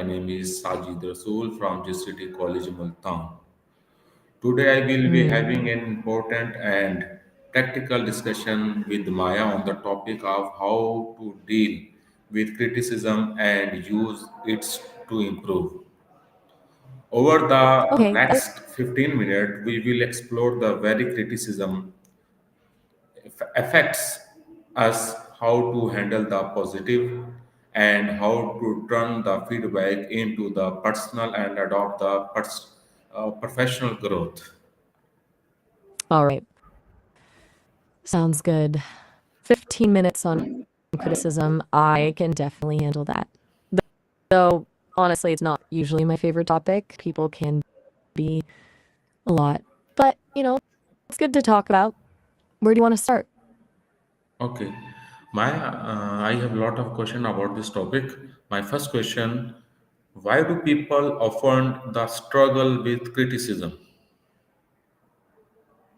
My name is Sajid Rasool from GCT College Multan. Today, I will be Mm. having an important and practical discussion with Maya on the topic of how to deal with criticism and use it to improve. Over the Okay. next 15 minutes, we will explore the very criticism affects us, how to handle the positive, and how to turn the feedback into the personal and adopt the professional growth. All right. Sounds good. 15 minutes on criticism. I can definitely handle that. Though, honestly, it's not usually my favorite topic. People can be a lot. But, it's good to talk about. Where do you want to start? Okay, I have a lot of question about this topic. My first question: why do people often the struggle with criticism?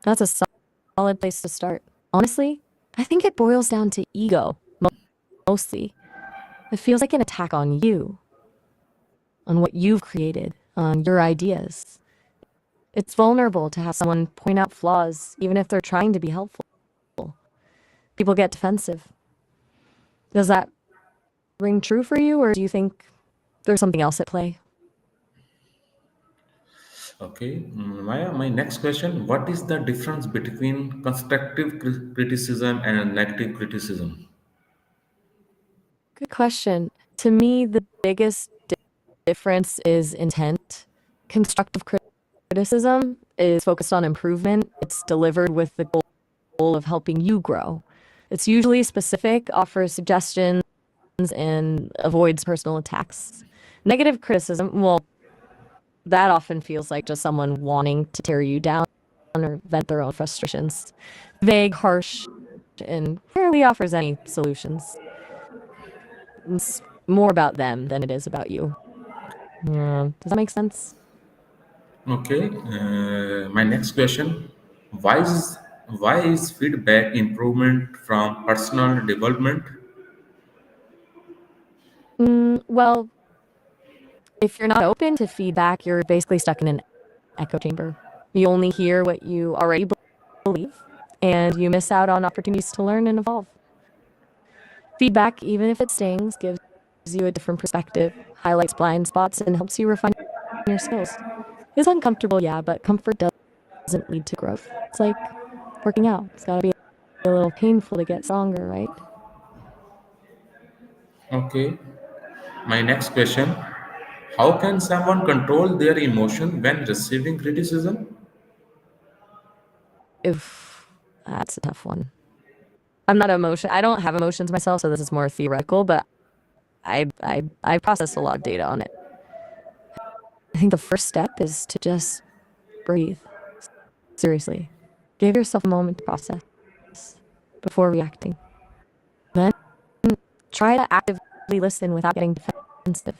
That's a solid place to start. Honestly, I think it boils down to ego, mostly. It feels like an attack on you, on what you've created, on your ideas. It's vulnerable to have someone point out flaws, even if they're trying to be helpful. People get defensive. Does that ring true for you, or do you think there's something else at play? Okay, my next question: what is the difference between constructive criticism and negative criticism? Good question. To me, the biggest difference is intent. Constructive criticism is focused on improvement, it's delivered with the goal of helping you grow. It's usually specific, offers suggestions, and avoids personal attacks. Negative criticism, well, that often feels like just someone wanting to tear you down or vent their own frustrations. Vague, harsh, and rarely offers any solutions. It's more about them than it is about you. Does that make sense? Okay, my next question: why is why is feedback improvement from personal development? Well, if you're not open to feedback, you're basically stuck in an echo chamber. You only hear what you already believe, and you miss out on opportunities to learn and evolve. Feedback, even if it stings, gives you a different perspective, highlights blind spots, and helps you refine your skills. It's uncomfortable, yeah, but comfort doesn't lead to growth. It's like working out. It's gotta be a little painful to get stronger, right? Okay, my next question: how can someone control their emotion when receiving criticism? If that's a tough one. I don't have emotions myself, so this is more theoretical, but I process a lot of data on it. I think the first step is to just breathe. Seriously. Give yourself a moment to process before reacting. Then try to actively listen without getting defensive.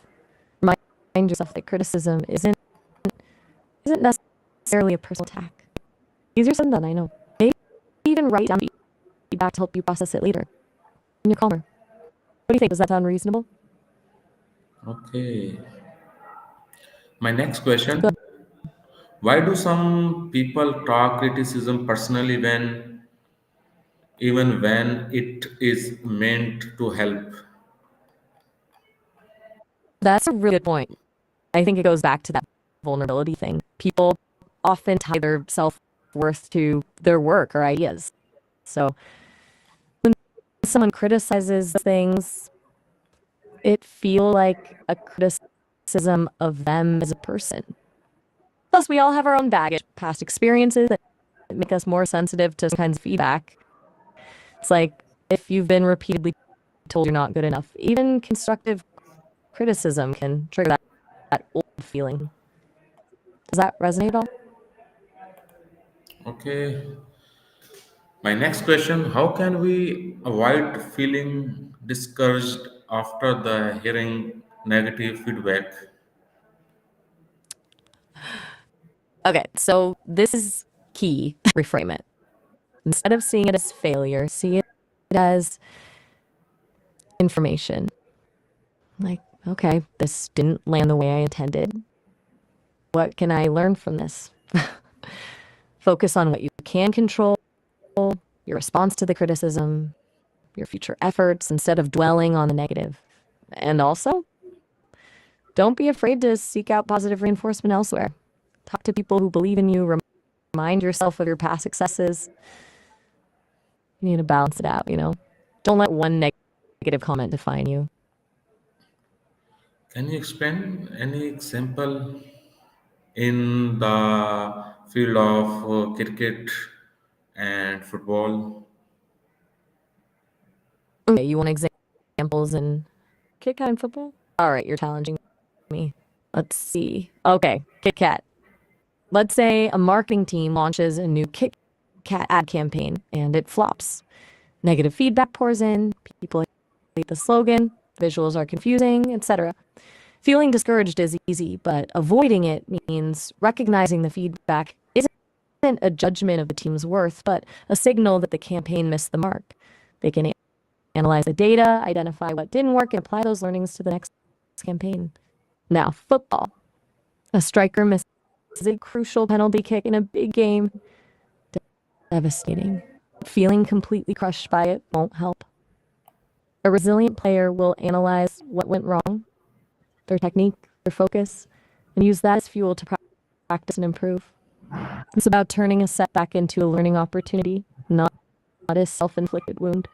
Remind yourself that criticism isn't necessarily a personal attack. Easier said than done, I know. Maybe even write down feedback to help you process it later when you're calmer. What do you think? Does that sound reasonable? Okay, my next question: Good. why do some people talk criticism personally when even when it is meant to help? That's a really good point. I think it goes back to that vulnerability thing. People often tie their self worth to their work or ideas. So when someone criticizes things, it feel like a criticism of them as a person. Plus, we all have our own baggage, past experiences that make us more sensitive to some kinds of feedback. It's like if you've been repeatedly told you're not good enough, even constructive criticism can trigger that old feeling. Does that resonate at all? Okay, my next question: how can we avoid feeling discouraged after the hearing negative feedback? Okay, so this is key. Reframe it. Instead of seeing it as failure, see it as information. Like, Okay, this didn't land the way I intended. What can I learn from this? Focus on what you can control, your response to the criticism, your future efforts instead of dwelling on the negative. And also, don't be afraid to seek out positive reinforcement elsewhere. Talk to people who believe in you, remind yourself of your past successes. You need to balance it out, you know? Don't let one negative comment define you. Can you explain any example in the field of cricket and football? Okay, you want examples in Kit Kat and football? All right, you're challenging me. Let's see. Okay, Kit Kat. Let's say a marketing team launches a new Kit Kat ad campaign and it flops. Negative feedback pours in, people hate the slogan, visuals are confusing, etc. Feeling discouraged is easy, but avoiding it means recognizing the feedback isn't a judgment of the team's worth, but a signal that the campaign missed the mark. They can analyze the data, identify what didn't work, and apply those learnings to the next campaign. Now, football. A striker misses a crucial penalty kick in a big game. Devastating. Feeling completely crushed by it won't help. A resilient player will analyze what went wrong, their technique, their focus, and use that as fuel to practice and improve. It's about turning a setback into a learning opportunity, not a self-inflicted wound.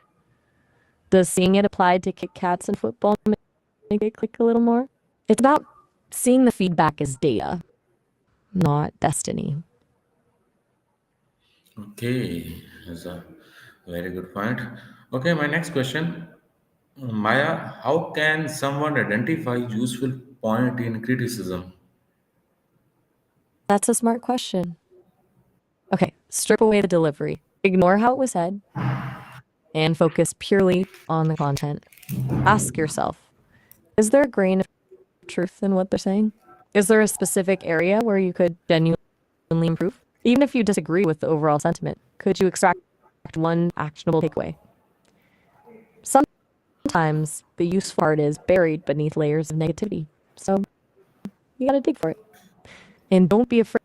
Does seeing it applied to Kit Kats and football make it click a little more? It's about seeing the feedback as data, not destiny. Okay, that's a very good point. Okay, my next question, Maya, how can someone identify useful point in criticism? That's a smart question. Okay, strip away the delivery, ignore how it was said, and focus purely on the content. Ask yourself, is there a grain of truth in what they're saying? Is there a specific area where you could genuinely improve? Even if you disagree with the overall sentiment, could you extract one actionable takeaway? Sometimes the useful part is buried beneath layers of negativity. So you gotta dig for it. And don't be afraid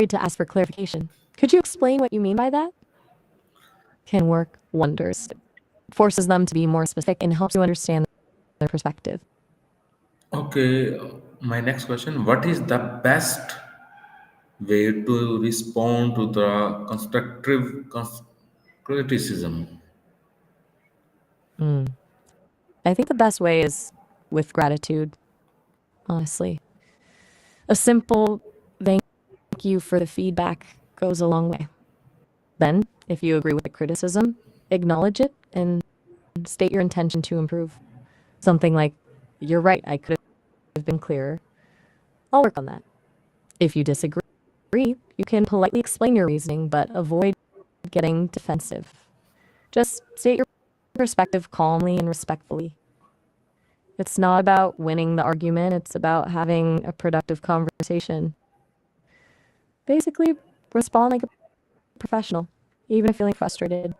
to ask for clarification. Could you explain what you mean by that? Can work wonders. It forces them to be more specific and helps you understand their perspective. Okay, my next question, what is the best way to respond to the constructive criticism? Mm. I think the best way is with gratitude, honestly. A simple thank you for the feedback goes a long way. Then, if you agree with the criticism, acknowledge it and state your intention to improve. Something like, you're right, I could have been clearer. I'll work on that. If you disagree, you can politely explain your reasoning, but avoid getting defensive. Just state your perspective calmly and respectfully. It's not about winning the argument, it's about having a productive conversation. Basically, respond like a professional, even if feeling frustrated.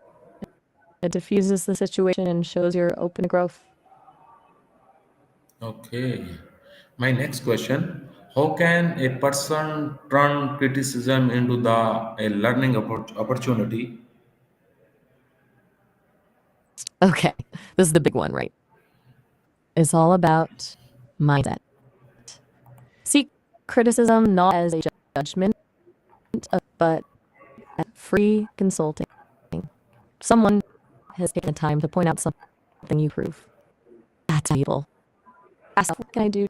It diffuses the situation and shows you're open to growth. Okay, my next question, how can a person turn criticism into a learning opportunity? Okay, this is the big one, right? It's all about mindset. See criticism not as a judgment, but as free consulting. Someone has taken the time to point out something you prove. That's valuable. Ask, what can I do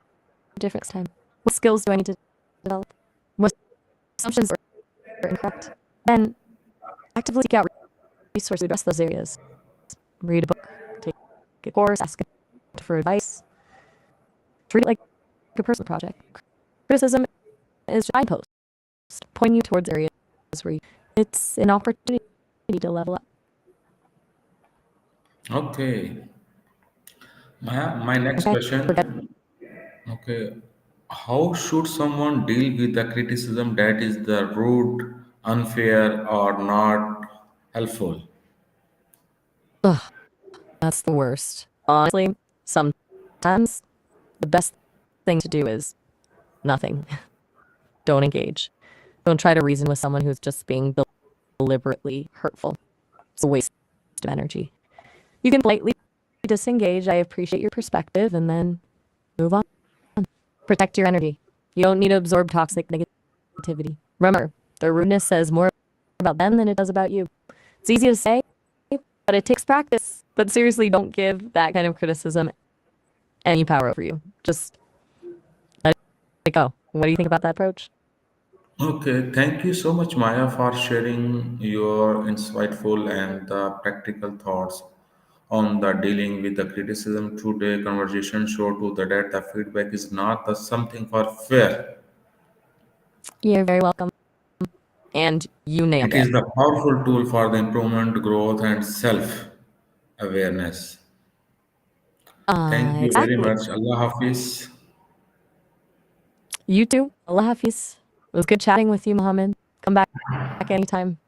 different next time? What skills do I need to develop? What assumptions are incorrect? Then actively seek out resources to address those areas. Read a book, take a course, ask for advice. Treat it like a personal project. Criticism is a signpost, pointing you towards areas where it's an opportunity to level up. Okay, my next Okay, forget. question, okay, how should someone deal with the criticism that is the rude, unfair, or not helpful? Ugh, that's the worst. Honestly, sometimes the best thing to do is nothing. Don't engage. Don't try to reason with someone who's just being deliberately hurtful. It's a waste of energy. You can politely disengage. I appreciate your perspective, and then move on. Protect your energy. You don't need to absorb toxic negativity. Remember, their rudeness says more about them than it does about you. It's easy to say, but it takes practice. But seriously, don't give that kind of criticism any power over you. Just let it go. What do you think about that approach? Okay, thank you so much, Maya, for sharing your insightful and practical thoughts on the dealing with the criticism. Today conversation showed to that the feedback is not the something for fear. You're very welcome. And you nailed It it. is the powerful tool for the improvement, growth, and self awareness. Thank you very Exactly. much. Allah Hafiz. You too. Allah Hafiz. It was good chatting with you, Mohammed. Come back anytime.